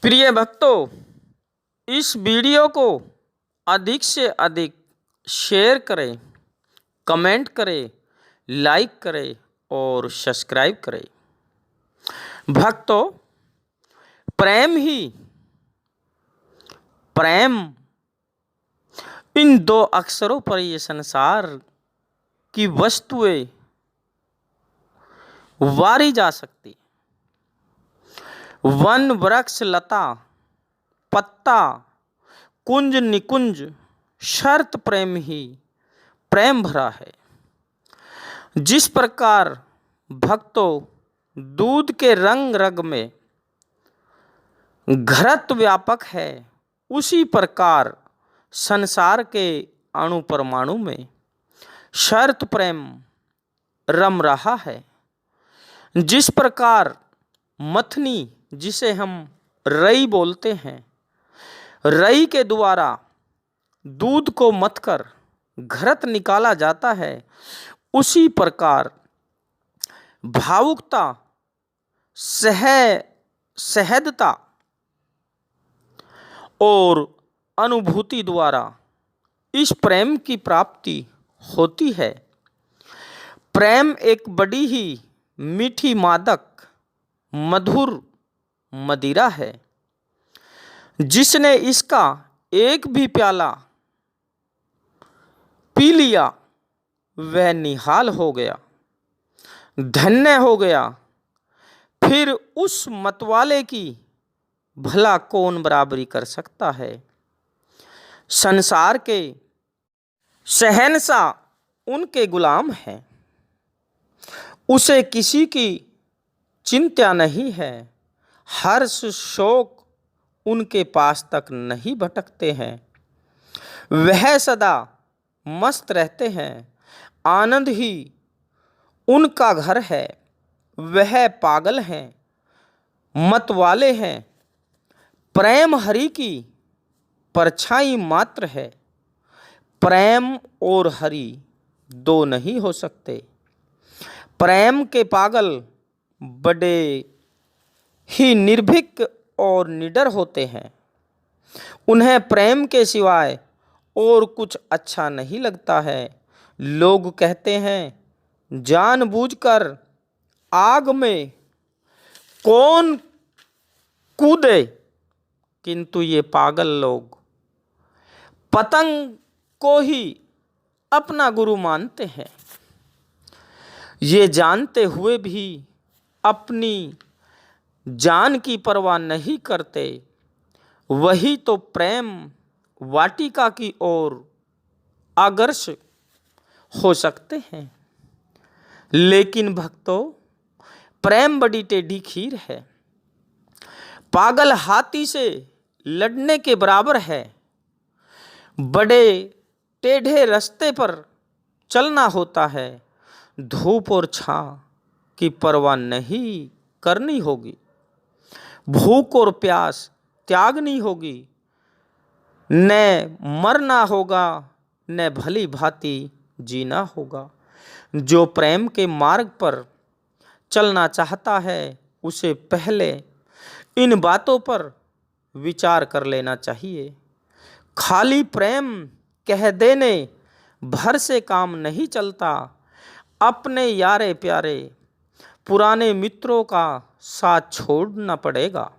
प्रिय भक्तों, इस वीडियो को अधिक से अधिक शेयर करें, कमेंट करें, लाइक करें और सब्सक्राइब करें। भक्तों, प्रेम इन दो अक्षरों पर ये संसार की वस्तुएं वारी जा सकती। वन वृक्ष लता पत्ता कुंज निकुंज शर्त प्रेम ही प्रेम भरा है। जिस प्रकार भक्तों दूध के रंग रग में घरत व्यापक है, उसी प्रकार संसार के अणु परमाणु में शर्त प्रेम रम रहा है। जिस प्रकार मथनी, जिसे हम रई बोलते हैं, रई के द्वारा दूध को मथकर घरत निकाला जाता है, उसी प्रकार भावुकता सहजता और अनुभूति द्वारा इस प्रेम की प्राप्ति होती है। प्रेम एक बड़ी ही मीठी मादक मधुर मदिरा है। जिसने इसका एक भी प्याला पी लिया वह निहाल हो गया, धन्य हो गया। फिर उस मतवाले की भला कौन बराबरी कर सकता है। संसार के शहंशाह उनके गुलाम हैं, उसे किसी की चिंता नहीं है। हर्ष शोक उनके पास तक नहीं भटकते हैं। वह सदा मस्त रहते हैं, आनंद ही उनका घर है। वह पागल हैं, मतवाले हैं। प्रेम हरि की परछाई मात्र है। प्रेम और हरि दो नहीं हो सकते। प्रेम के पागल बड़े ही निर्भीक और निडर होते हैं। उन्हें प्रेम के सिवाय और कुछ अच्छा नहीं लगता है। लोग कहते हैं, जानबूझकर आग में कौन कूदे, किंतु ये पागल लोग पतंग को ही अपना गुरु मानते हैं। ये जानते हुए भी अपनी जान की परवाह नहीं करते। वही तो प्रेम वाटिका की ओर आदर्श हो सकते हैं। लेकिन भक्तों, प्रेम बड़ी टेढ़ी खीर है। पागल हाथी से लड़ने के बराबर है। बड़े टेढ़े रास्ते पर चलना होता है। धूप और छां की परवाह नहीं करनी होगी। भूख और प्यास त्यागनी होगी। न मरना होगा, न भली भांति जीना होगा। जो प्रेम के मार्ग पर चलना चाहता है, उसे पहले इन बातों पर विचार कर लेना चाहिए। खाली प्रेम कह देने भर से काम नहीं चलता। अपने यारे प्यारे पुराने मित्रों का साथ छोड़ना पड़ेगा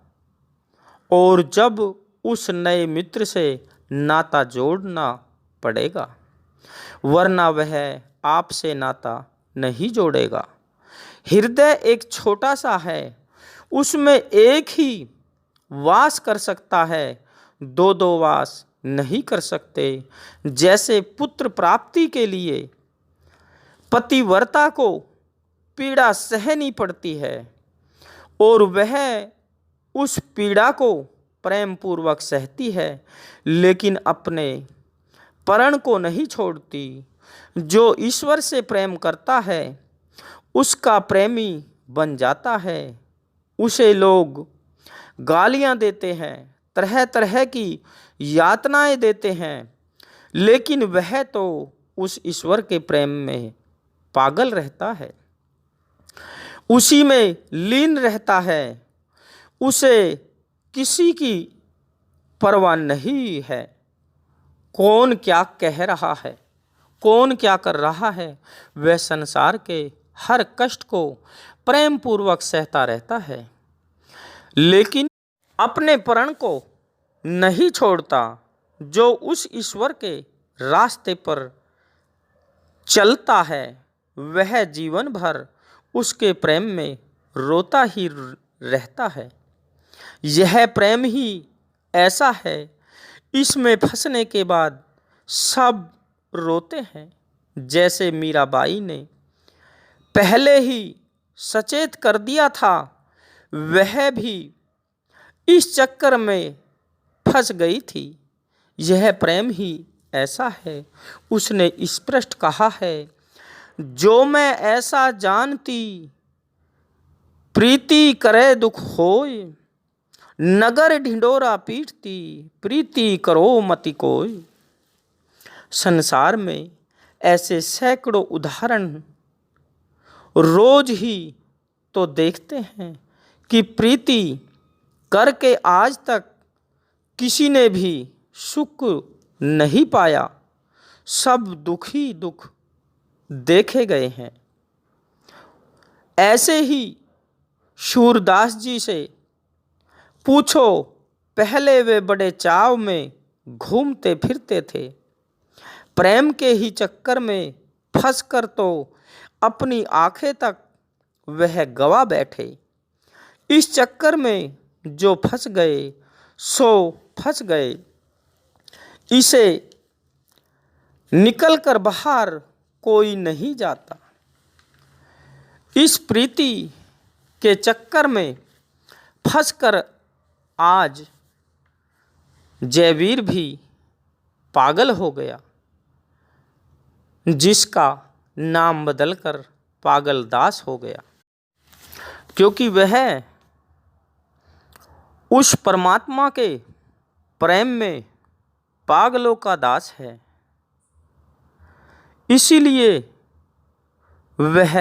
और जब उस नए मित्र से नाता जोड़ना पड़ेगा, वरना वह आपसे नाता नहीं जोड़ेगा। हृदय एक छोटा सा है, उसमें एक ही वास कर सकता है, दो दो वास नहीं कर सकते। जैसे पुत्र प्राप्ति के लिए पतिव्रता को पीड़ा सहनी पड़ती है और वह उस पीड़ा को प्रेम पूर्वक सहती है, लेकिन अपने परण को नहीं छोड़ती। जो ईश्वर से प्रेम करता है उसका प्रेमी बन जाता है। उसे लोग गालियां देते हैं, तरह तरह की यातनाएं देते हैं, लेकिन वह तो उस ईश्वर के प्रेम में पागल रहता है, उसी में लीन रहता है। उसे किसी की परवाह नहीं है। कौन क्या कह रहा है, कौन क्या कर रहा है, वह संसार के हर कष्ट को प्रेम पूर्वक सहता रहता है, लेकिन अपने प्राण को नहीं छोड़ता। जो उस ईश्वर के रास्ते पर चलता है वह जीवन भर उसके प्रेम में रोता ही रहता है। यह प्रेम ही ऐसा है, इसमें फंसने के बाद सब रोते हैं। जैसे मीराबाई ने पहले ही सचेत कर दिया था, वह भी इस चक्कर में फंस गई थी। यह प्रेम ही ऐसा है, उसने स्पष्ट कहा है, जो मैं ऐसा जानती, प्रीति करे दुख होय, नगर ढिंडोरा पीटती, प्रीति करो मति कोय। संसार में ऐसे सैकड़ों उदाहरण रोज ही तो देखते हैं कि प्रीति करके आज तक किसी ने भी सुख नहीं पाया, सब दुख ही दुख देखे गए हैं। ऐसे ही सूरदास जी से पूछो, पहले वे बड़े चाव में घूमते फिरते थे, प्रेम के ही चक्कर में फंसकर तो अपनी आंखें तक वह गवा बैठे। इस चक्कर में जो फंस गए सो फंस गए, इसे निकलकर बाहर कोई नहीं जाता। इस प्रीति के चक्कर में फंसकर आज जयवीर भी पागल हो गया, जिसका नाम बदलकर पागल दास हो गया, क्योंकि वह उस परमात्मा के प्रेम में पागलों का दास है। इसीलिए वह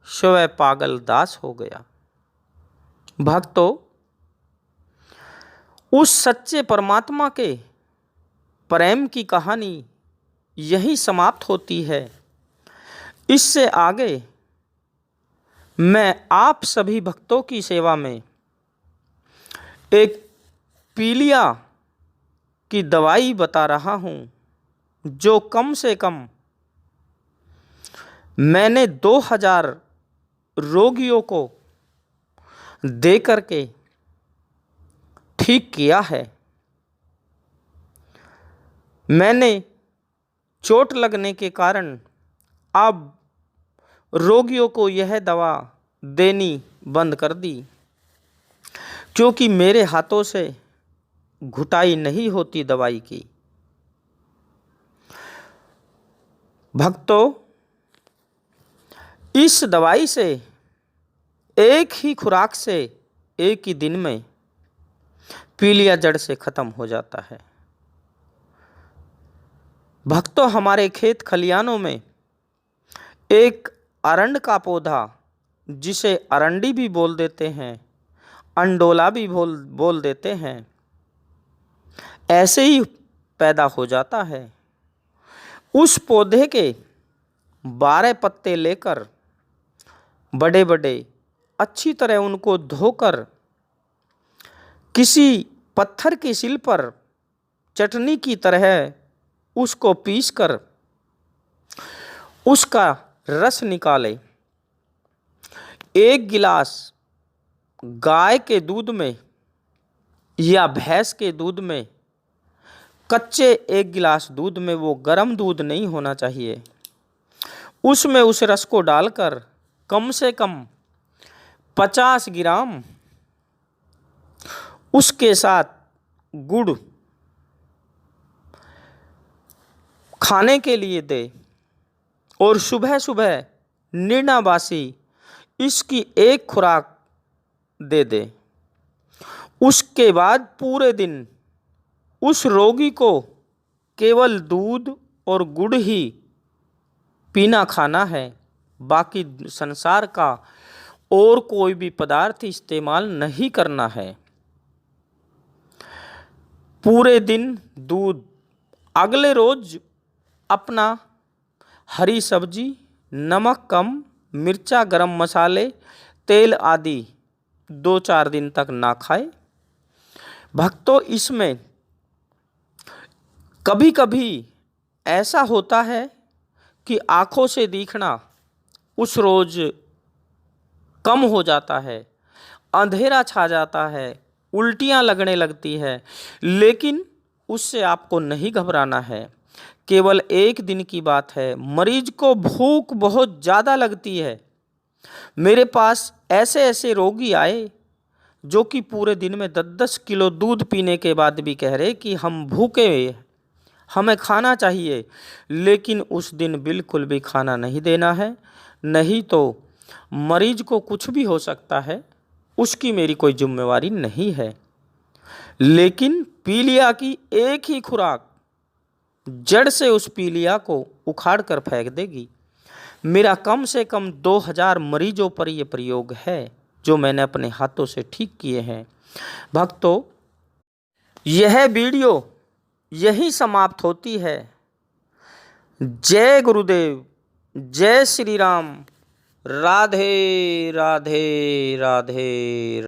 स्वयं पागल दास हो गया। भक्तों, उस सच्चे परमात्मा के प्रेम की कहानी यही समाप्त होती है। इससे आगे मैं आप सभी भक्तों की सेवा में एक पीलिया की दवाई बता रहा हूँ, जो कम से कम मैंने 2000 रोगियों को दे करके ठीक किया है। मैंने चोट लगने के कारण अब रोगियों को यह दवा देनी बंद कर दी, क्योंकि मेरे हाथों से घुटाई नहीं होती दवाई की। भक्तों, इस दवाई से एक ही खुराक से एक ही दिन में पीलिया जड़ से खत्म हो जाता है। भक्तों, हमारे खेत खलियानों में एक अरंड का पौधा, जिसे अरंडी भी बोल देते हैं, अंडोला भी बोल देते हैं, ऐसे ही पैदा हो जाता है। उस पौधे के 12 पत्ते लेकर बड़े बड़े अच्छी तरह उनको धोकर किसी पत्थर की सिल पर चटनी की तरह उसको पीसकर उसका रस निकाले। 1 गिलास गाय के दूध में या भैंस के दूध में, कच्चे 1 गिलास दूध में, वो गर्म दूध नहीं होना चाहिए, उसमें उस रस को डालकर कम से कम 50 ग्राम उसके साथ गुड़ खाने के लिए दे, और सुबह सुबह निर्णाबासी इसकी 1 खुराक दे दे। उसके बाद पूरे दिन उस रोगी को केवल दूध और गुड़ ही पीना खाना है, बाकी संसार का और कोई भी पदार्थ इस्तेमाल नहीं करना है। पूरे दिन दूध, अगले रोज अपना हरी सब्जी, नमक कम, मिर्चा, गरम मसाले, तेल आदि 2-4 दिन तक ना खाए। भक्तों, इसमें कभी कभी ऐसा होता है कि आँखों से दिखना उस रोज कम हो जाता है, अंधेरा छा जाता है, उल्टियाँ लगने लगती है, लेकिन उससे आपको नहीं घबराना है। केवल एक दिन की बात है। मरीज को भूख बहुत ज़्यादा लगती है। मेरे पास ऐसे ऐसे रोगी आए जो कि पूरे दिन में 10-10 किलो दूध पीने के बाद भी कह रहे कि हम भूखे हैं, हमें खाना चाहिए, लेकिन उस दिन बिल्कुल भी खाना नहीं देना है, नहीं तो मरीज को कुछ भी हो सकता है, उसकी मेरी कोई जिम्मेवारी नहीं है। लेकिन पीलिया की एक ही खुराक जड़ से उस पीलिया को उखाड़ कर फेंक देगी। मेरा कम से कम 2000 मरीजों पर यह प्रयोग है जो मैंने अपने हाथों से ठीक किए हैं। भक्तों, यह वीडियो यही समाप्त होती है। जय गुरुदेव, जय श्री राम, राधे राधे राधे।